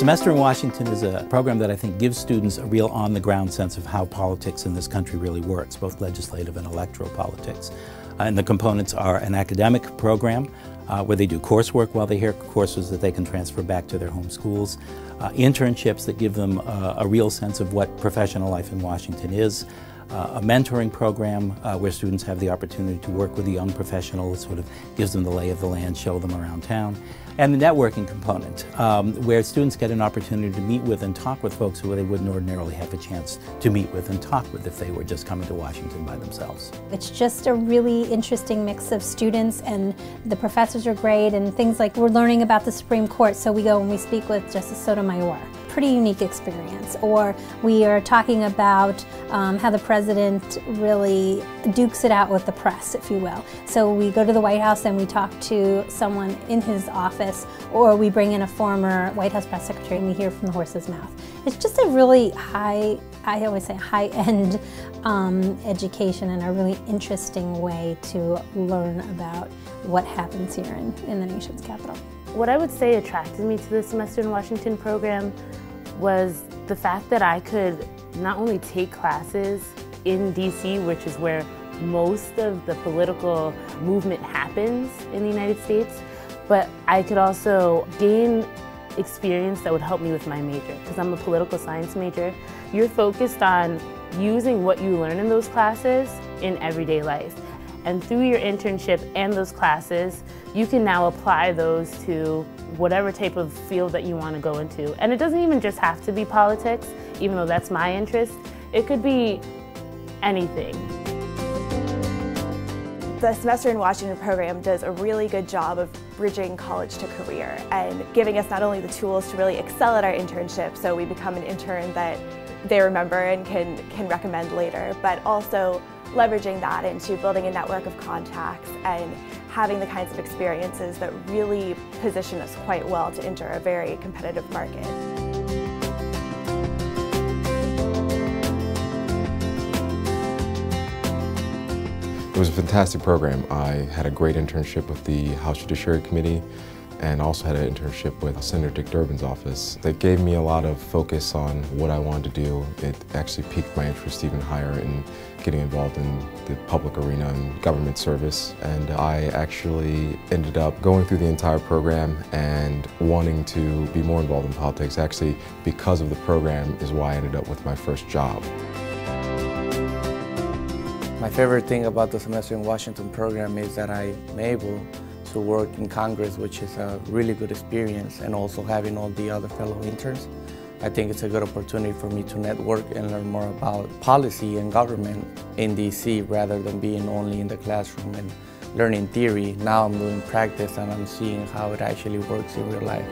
Semester in Washington is a program that I think gives students a real on-the-ground sense of how politics in this country really works, both legislative and electoral politics. And the components are an academic program where they do coursework while they're here, courses that they can transfer back to their home schools, internships that give them a real sense of what professional life in Washington is, a mentoring program where students have the opportunity to work with a young professional that sort of gives them the lay of the land, show them around town, and the networking component where students get an opportunity to meet with and talk with folks who they wouldn't ordinarily have a chance to meet with and talk with if they were just coming to Washington by themselves. It's just a really interesting mix of students, and the professors are great, and things like we're learning about the Supreme Court, so we go and we speak with Justice Sotomayor. Pretty unique experience. Or we are talking about how the president really dukes it out with the press, if you will. So we go to the White House and we talk to someone in his office, or we bring in a former White House press secretary and we hear from the horse's mouth. It's just a really I always say high-end education, and a really interesting way to learn about what happens here in the nation's capital. What I would say attracted me to the Semester in Washington program was the fact that I could not only take classes in DC, which is where most of the political movement happens in the United States, but I could also gain experience that would help me with my major, because I'm a political science major. You're focused on using what you learn in those classes in everyday life. And through your internship and those classes, you can now apply those to whatever type of field that you want to go into. And it doesn't even just have to be politics, even though that's my interest. It could be anything. The Semester in Washington program does a really good job of bridging college to career and giving us not only the tools to really excel at our internship, so we become an intern that they remember and can recommend later, but also leveraging that into building a network of contacts and having the kinds of experiences that really position us quite well to enter a very competitive market. It was a fantastic program. I had a great internship with the House Judiciary Committee and also had an internship with Senator Dick Durbin's office. That gave me a lot of focus on what I wanted to do. It actually piqued my interest even higher in getting involved in the public arena and government service. And I actually ended up going through the entire program and wanting to be more involved in politics. Actually, because of the program is why I ended up with my first job. My favorite thing about the Semester in Washington program is that I'm able to work in Congress, which is a really good experience, and also having all the other fellow interns. I think it's a good opportunity for me to network and learn more about policy and government in DC rather than being only in the classroom and learning theory. Now I'm doing practice and I'm seeing how it actually works in real life.